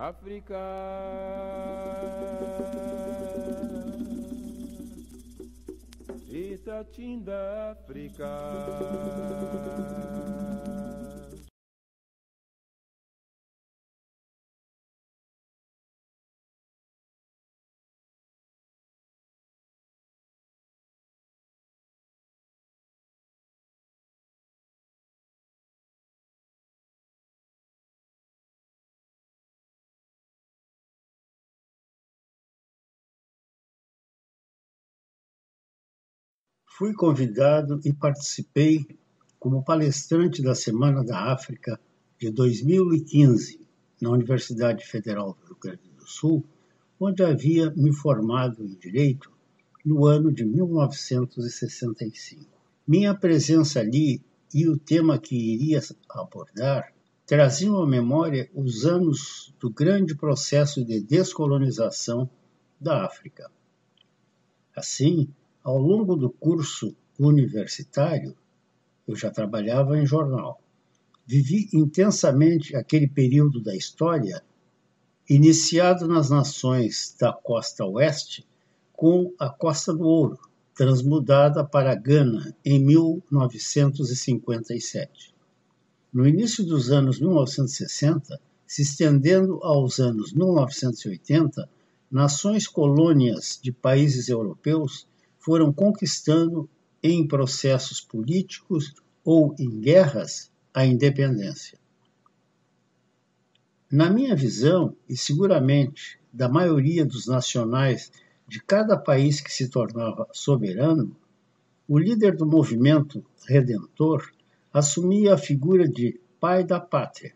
África, Itatinda África. Fui convidado e participei como palestrante da Semana da África de 2015, na Universidade Federal do Rio Grande do Sul, onde havia me formado em Direito no ano de 1965. Minha presença ali e o tema que iria abordar traziam à memória os anos do grande processo de descolonização da África. Assim, ao longo do curso universitário, eu já trabalhava em jornal. Vivi intensamente aquele período da história, iniciado nas nações da costa oeste, com a Costa do Ouro, transmudada para Gana em 1957. No início dos anos 1960, se estendendo aos anos 1980, nações colônias de países europeus foram conquistando, em processos políticos ou em guerras, a independência. Na minha visão, e seguramente da maioria dos nacionais de cada país que se tornava soberano, o líder do movimento redentor assumia a figura de pai da pátria.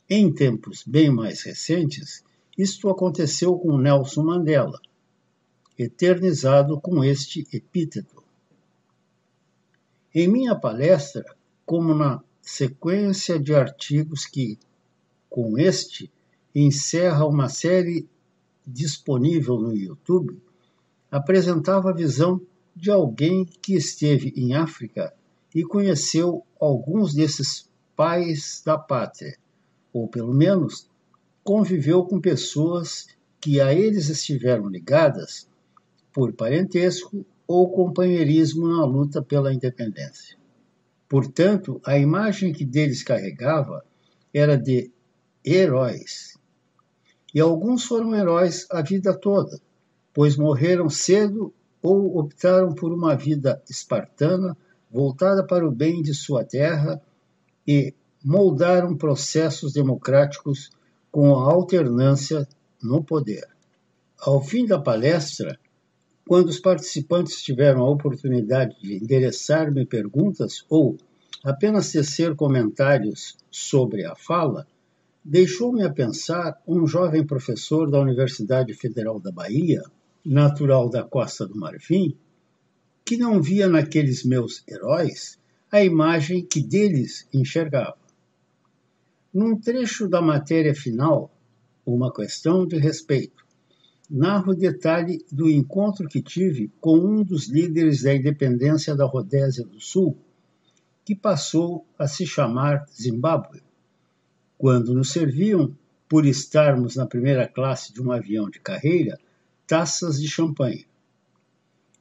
Em tempos bem mais recentes, isto aconteceu com Nelson Mandela, eternizado com este epíteto. Em minha palestra, como na sequência de artigos que, com este, encerra uma série disponível no YouTube, apresentava a visão de alguém que esteve em África e conheceu alguns desses pais da pátria, ou pelo menos conviveu com pessoas que a eles estiveram ligadas por parentesco ou companheirismo na luta pela independência. Portanto, a imagem que deles carregava era de heróis. E alguns foram heróis a vida toda, pois morreram cedo ou optaram por uma vida espartana, voltada para o bem de sua terra, e moldaram processos democráticos com a alternância no poder. Ao fim da palestra, quando os participantes tiveram a oportunidade de endereçar-me perguntas ou apenas tecer comentários sobre a fala, deixou-me a pensar um jovem professor da Universidade Federal da Bahia, natural da Costa do Marfim, que não via naqueles meus heróis a imagem que deles enxergava. Num trecho da matéria final, uma questão de respeito, narro o detalhe do encontro que tive com um dos líderes da independência da Rodésia do Sul, que passou a se chamar Zimbábue, quando nos serviam, por estarmos na primeira classe de um avião de carreira, taças de champanhe.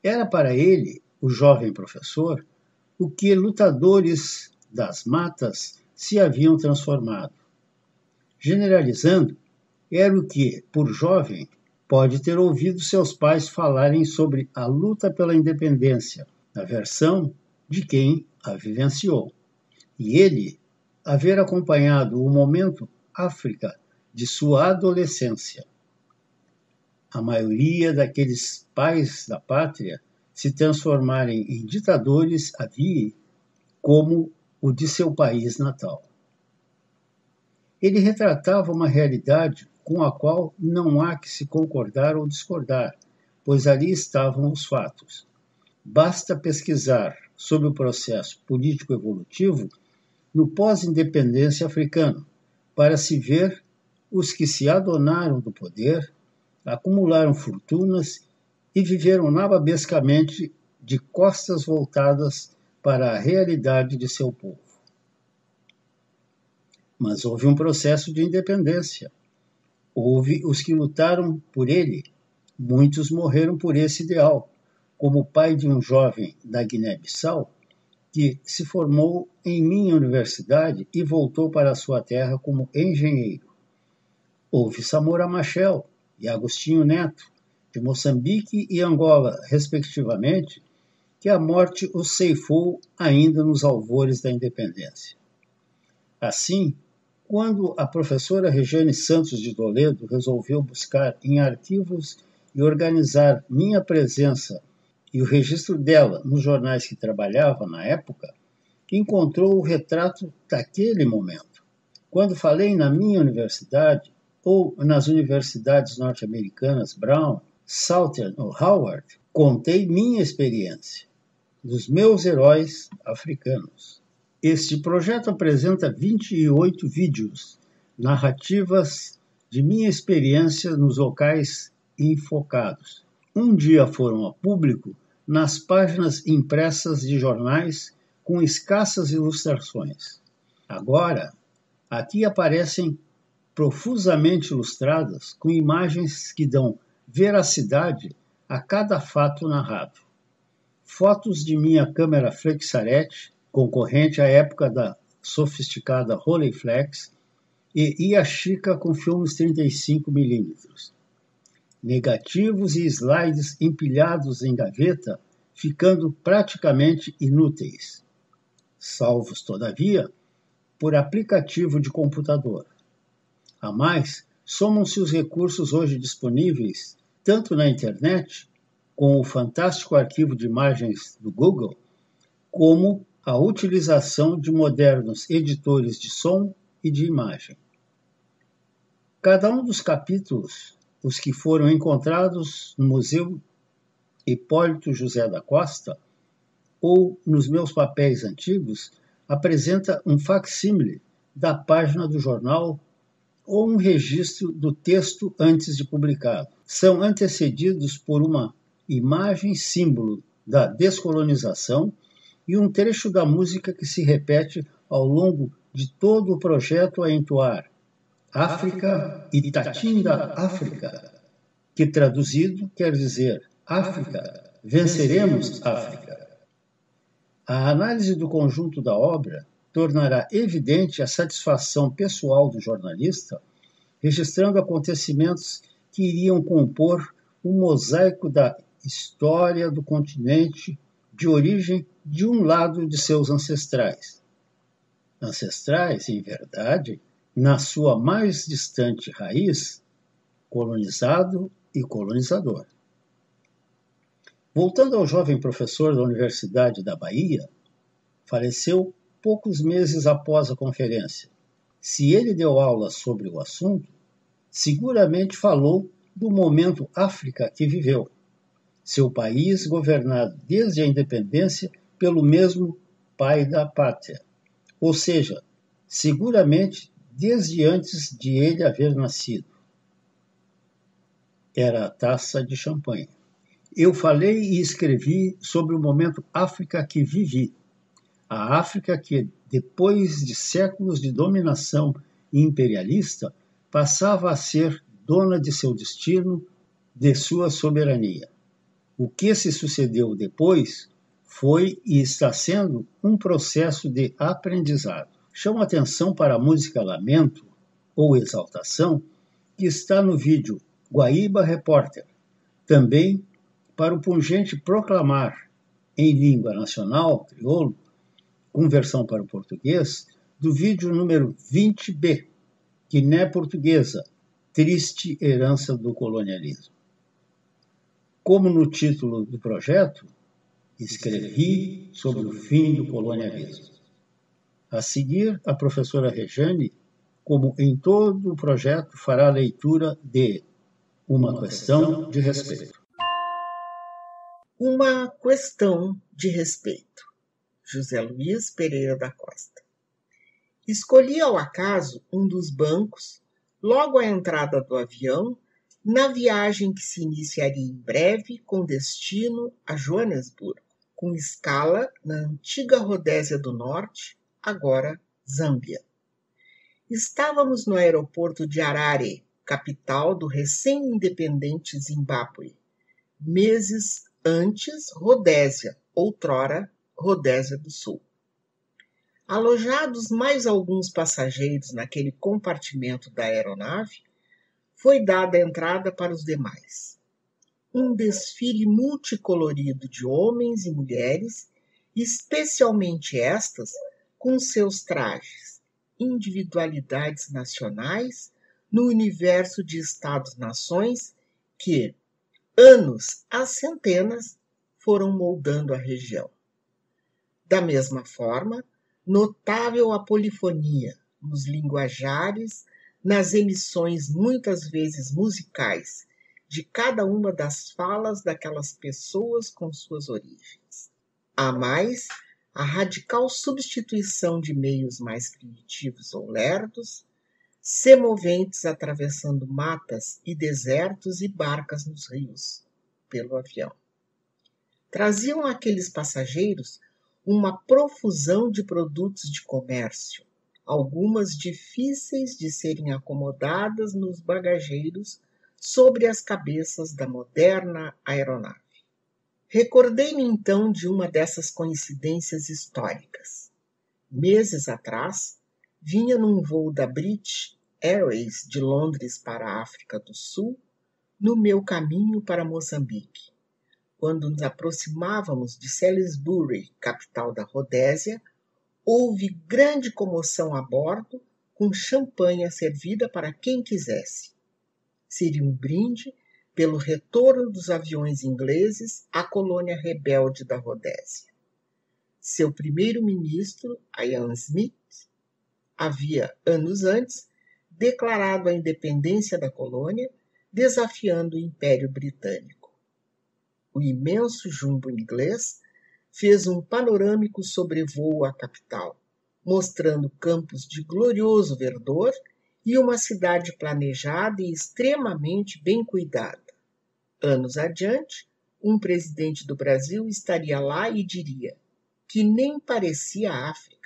Era para ele, o jovem professor, o que lutadores das matas se haviam transformado. Generalizando, era o que, por jovem, pode ter ouvido seus pais falarem sobre a luta pela independência, na versão de quem a vivenciou. E ele, haver acompanhado o momento África de sua adolescência. A maioria daqueles pais da pátria se transformarem em ditadores havia, como o de seu país natal. Ele retratava uma realidade com a qual não há que se concordar ou discordar, pois ali estavam os fatos. Basta pesquisar sobre o processo político-evolutivo no pós-independência africano, para se ver os que se adonaram do poder, acumularam fortunas e viveram nababescamente de costas voltadas para a realidade de seu povo. Mas houve um processo de independência, Houve os que lutaram por ele, muitos morreram por esse ideal, como o pai de um jovem da Guiné-Bissau, que se formou em minha universidade e voltou para a sua terra como engenheiro. Houve Samora Machel e Agostinho Neto, de Moçambique e Angola, respectivamente, que a morte os ceifou ainda nos alvores da independência. Assim, quando a professora Regiane Santos de Toledo resolveu buscar em arquivos e organizar minha presença e o registro dela nos jornais que trabalhava na época, encontrou o retrato daquele momento. Quando falei na minha universidade ou nas universidades norte-americanas Brown, Southern ou Howard, contei minha experiência, dos meus heróis africanos. Este projeto apresenta 28 vídeos, narrativas de minha experiência nos locais enfocados. Um dia foram a público nas páginas impressas de jornais com escassas ilustrações. Agora, aqui aparecem profusamente ilustradas com imagens que dão veracidade a cada fato narrado. Fotos de minha câmera Flexarete, concorrente à época da sofisticada Rolleiflex, e Yashica com filmes 35mm. Negativos e slides empilhados em gaveta, ficando praticamente inúteis, salvos, todavia, por aplicativo de computador. A mais, somam-se os recursos hoje disponíveis, tanto na internet, com o fantástico arquivo de imagens do Google, como a utilização de modernos editores de som e de imagem. Cada um dos capítulos, os que foram encontrados no Museu Hipólito José da Costa, ou nos meus papéis antigos, apresenta um facsímile da página do jornal ou um registro do texto antes de publicado. São antecedidos por uma imagem símbolo da descolonização e um trecho da música que se repete ao longo de todo o projeto a entoar África e Tatinda África, que traduzido quer dizer África, venceremos África. A análise do conjunto da obra tornará evidente a satisfação pessoal do jornalista, registrando acontecimentos que iriam compor um mosaico da história do continente de origem de um lado de seus ancestrais. Ancestrais, em verdade, na sua mais distante raiz, colonizado e colonizador. Voltando ao jovem professor da Universidade da Bahia, faleceu poucos meses após a conferência. Se ele deu aula sobre o assunto, seguramente falou do momento África que viveu, seu país governado desde a independência pelo mesmo pai da pátria, ou seja, seguramente desde antes de ele haver nascido. Era a taça de champanhe. Eu falei e escrevi sobre o momento África que vivi. A África que, depois de séculos de dominação imperialista, passava a ser dona de seu destino, de sua soberania. O que se sucedeu depois foi e está sendo um processo de aprendizado. Chamo atenção para a música Lamento, ou Exaltação, que está no vídeo Guaíba Repórter. Também para o pungente Proclamar, em língua nacional, crioulo, com versão para o português, do vídeo número 20B, Guiné Portuguesa, triste herança do colonialismo. Como no título do projeto, escrevi sobre o fim do colonialismo. A seguir, a professora Regiane, como em todo o projeto, fará a leitura de Uma Questão de Respeito. Uma questão de respeito. José Luiz Pereira da Costa. Escolhi ao acaso um dos bancos, logo à entrada do avião, na viagem que se iniciaria em breve com destino a Joanesburgo, com escala na antiga Rodésia do Norte, agora Zâmbia. Estávamos no aeroporto de Harare, capital do recém-independente Zimbábue, meses antes Rodésia, outrora Rodésia do Sul. Alojados mais alguns passageiros naquele compartimento da aeronave, foi dada a entrada para os demais. Um desfile multicolorido de homens e mulheres, especialmente estas, com seus trajes, individualidades nacionais no universo de Estados-nações que, anos a centenas, foram moldando a região. Da mesma forma, notável a polifonia nos linguajares, nas emissões muitas vezes musicais, de cada uma das falas daquelas pessoas com suas origens. Há mais a radical substituição de meios mais primitivos ou lerdos, semoventes atravessando matas e desertos e barcas nos rios, pelo avião. Traziam aqueles passageiros uma profusão de produtos de comércio, algumas difíceis de serem acomodadas nos bagageiros sobre as cabeças da moderna aeronave. Recordei-me então de uma dessas coincidências históricas. Meses atrás, vinha num voo da British Airways de Londres para a África do Sul, no meu caminho para Moçambique. Quando nos aproximávamos de Salisbury, capital da Rodésia, houve grande comoção a bordo, com champanhe servida para quem quisesse. Seria um brinde pelo retorno dos aviões ingleses à colônia rebelde da Rodésia. Seu primeiro-ministro, Ian Smith, havia, anos antes, declarado a independência da colônia, desafiando o Império Britânico. O imenso jumbo inglês fez um panorâmico sobrevoo à capital, mostrando campos de glorioso verdor e uma cidade planejada e extremamente bem cuidada. Anos adiante, um presidente do Brasil estaria lá e diria que nem parecia África.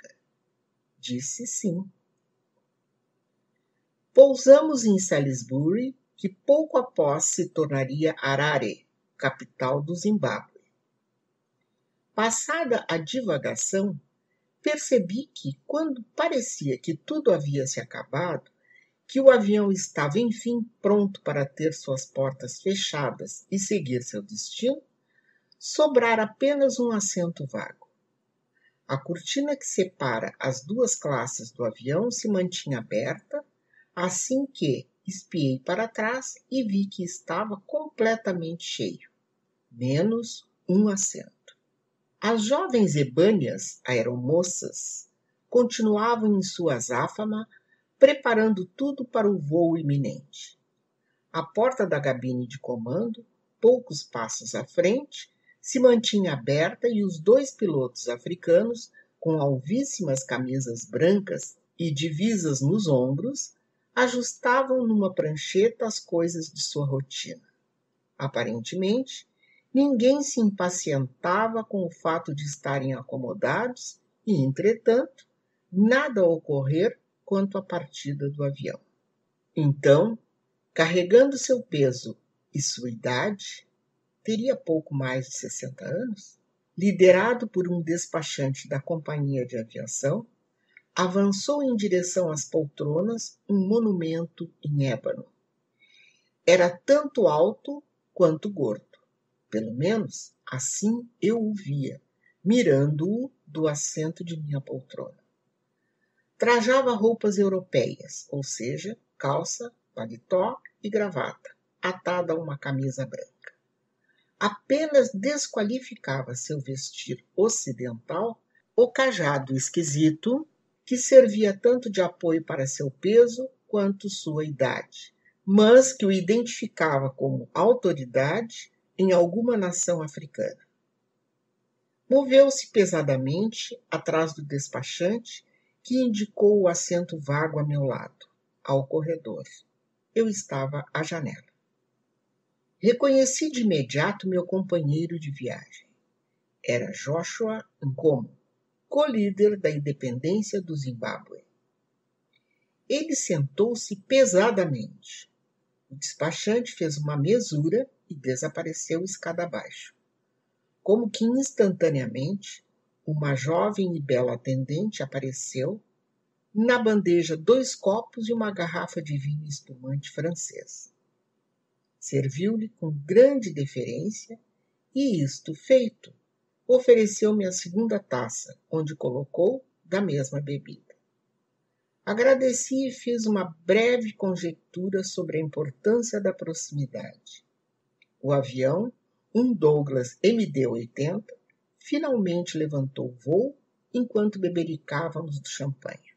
Disse sim. Pousamos em Salisbury, que pouco após se tornaria Harare, capital do Zimbábue. Passada a divagação, percebi que, quando parecia que tudo havia se acabado, que o avião estava enfim pronto para ter suas portas fechadas e seguir seu destino, sobrara apenas um assento vago. A cortina que separa as duas classes do avião se mantinha aberta, assim que espiei para trás e vi que estava completamente cheio, menos um assento. As jovens ebâneas, aeromoças, continuavam em sua azáfama, preparando tudo para o voo iminente. A porta da cabine de comando, poucos passos à frente, se mantinha aberta e os dois pilotos africanos, com alvíssimas camisas brancas e divisas nos ombros, ajustavam numa prancheta as coisas de sua rotina. Aparentemente, ninguém se impacientava com o fato de estarem acomodados e, entretanto, nada a ocorrer quanto à partida do avião. Então, carregando seu peso e sua idade, teria pouco mais de 60 anos, liderado por um despachante da companhia de aviação, avançou em direção às poltronas um monumento em ébano. Era tanto alto quanto gordo. Pelo menos assim eu o via, mirando-o do assento de minha poltrona. Trajava roupas europeias, ou seja, calça, paletó e gravata, atada a uma camisa branca. Apenas desqualificava seu vestir ocidental o cajado esquisito que servia tanto de apoio para seu peso quanto sua idade, mas que o identificava como autoridade em alguma nação africana. Moveu-se pesadamente atrás do despachante, que indicou o assento vago a meu lado, ao corredor. Eu estava à janela. Reconheci de imediato meu companheiro de viagem. Era Joshua Nkomo, co-líder da independência do Zimbábue. Ele sentou-se pesadamente, O despachante fez uma mesura e desapareceu escada abaixo. Como que instantaneamente, uma jovem e bela atendente apareceu, na bandeja 2 copos e uma garrafa de vinho espumante francês. Serviu-lhe com grande deferência e, isto feito, ofereceu-me a 2ª taça, onde colocou da mesma bebida. Agradeci e fiz uma breve conjectura sobre a importância da proximidade. O avião, um Douglas MD-80, finalmente levantou o voo enquanto bebericávamos do champanhe.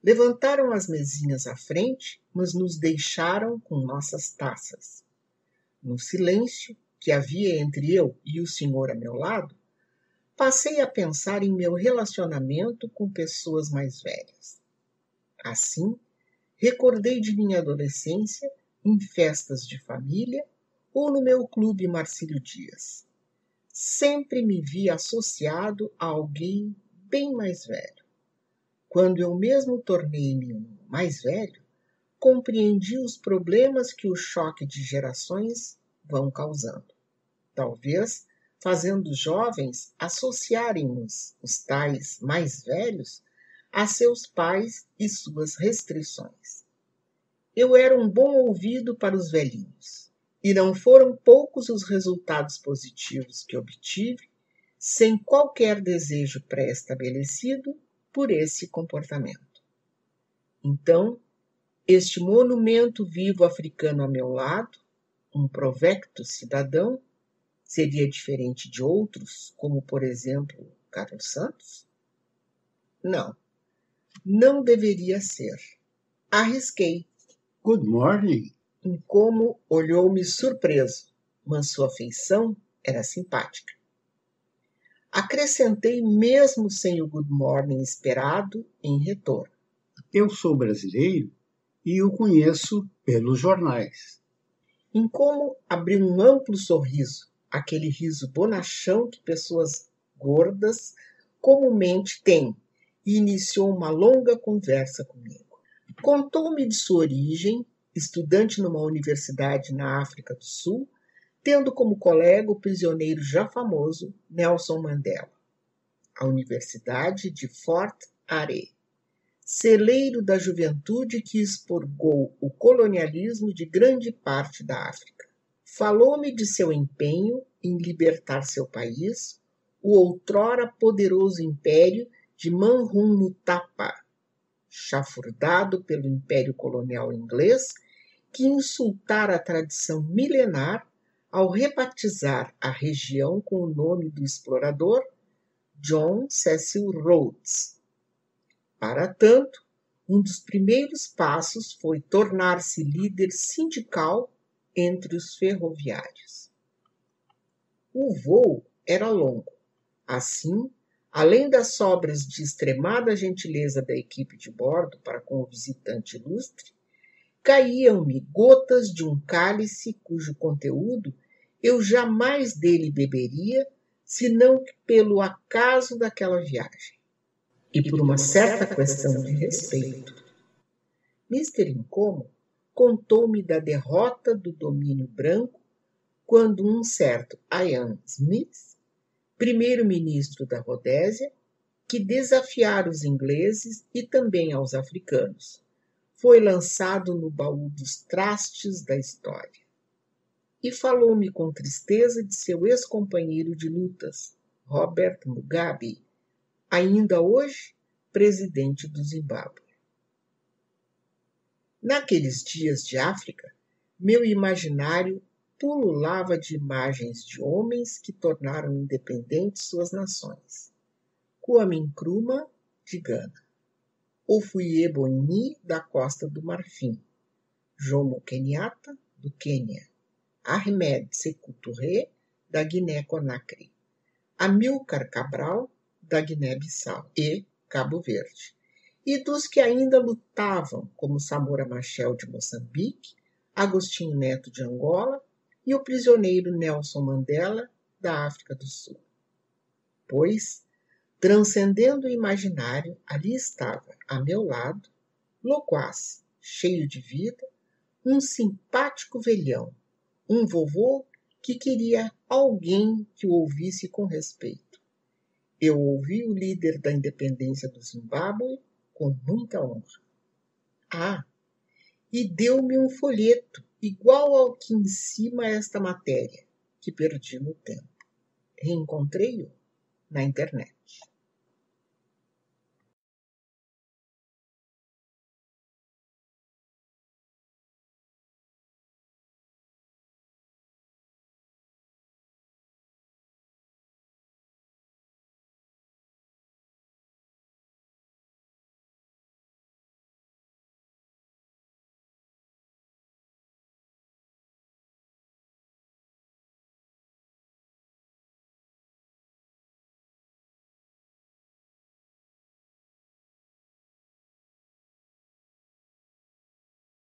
Levantaram as mesinhas à frente, mas nos deixaram com nossas taças. No silêncio que havia entre eu e o senhor a meu lado, passei a pensar em meu relacionamento com pessoas mais velhas. Assim, recordei de minha adolescência em festas de família ou no meu clube Marcílio Dias. Sempre me vi associado a alguém bem mais velho. Quando eu mesmo tornei-me mais velho, compreendi os problemas que o choque de gerações vão causando. Talvez fazendo os jovens associarem-nos, os tais mais velhos, a seus pais e suas restrições. Eu era um bom ouvido para os velhinhos, e não foram poucos os resultados positivos que obtive, sem qualquer desejo pré-estabelecido por esse comportamento. Então, este monumento vivo africano a meu lado, um provecto cidadão, seria diferente de outros, como, por exemplo, Carlos Santos? Não deveria ser. Arrisquei. Good morning. Em como olhou-me surpreso, mas sua feição era simpática. Acrescentei mesmo sem o good morning esperado em retorno. Eu sou brasileiro e o conheço pelos jornais. Em como abriu um amplo sorriso, aquele riso bonachão que pessoas gordas comumente têm, e iniciou uma longa conversa comigo. Contou-me de sua origem, estudante numa universidade na África do Sul, tendo como colega o prisioneiro já famoso Nelson Mandela. A Universidade de Fort Hare, celeiro da juventude que expurgou o colonialismo de grande parte da África. Falou-me de seu empenho em libertar seu país, o outrora poderoso império de Manhum Tapa, chafurdado pelo Império Colonial Inglês, que insultara a tradição milenar ao rebatizar a região com o nome do explorador John Cecil Rhodes. Para tanto, um dos primeiros passos foi tornar-se líder sindical entre os ferroviários. O voo era longo. Assim, além das sobras de extremada gentileza da equipe de bordo para com o visitante ilustre, caíam-me gotas de um cálice cujo conteúdo eu jamais dele beberia, senão pelo acaso daquela viagem, e por uma certa questão de respeito. Mr. Incomo contou-me da derrota do domínio branco quando um certo Ian Smith, primeiro-ministro da Rodésia, que desafiara os ingleses e também aos africanos, foi lançado no baú dos trastes da história. E falou-me com tristeza de seu ex-companheiro de lutas, Robert Mugabe, ainda hoje presidente do Zimbábue. Naqueles dias de África, meu imaginário pululava de imagens de homens que tornaram independentes suas nações. Kwame Nkrumah, de Gana. Ofuye Boigny, da Costa do Marfim. Jomo Kenyatta, do Quênia. Ahmed Sékou Touré, da Guiné-Conakry. Amílcar Cabral, da Guiné-Bissau e Cabo Verde. E dos que ainda lutavam, como Samora Machel, de Moçambique, Agostinho Neto, de Angola, e o prisioneiro Nelson Mandela, da África do Sul. Pois, transcendendo o imaginário, ali estava, a meu lado, loquaz, cheio de vida, um simpático velhão, um vovô que queria alguém que o ouvisse com respeito. Eu ouvi o líder da independência do Zimbábue com muita honra. Ah, e deu-me um folheto igual ao que em cima esta matéria, que perdi no tempo. Reencontrei-o na internet.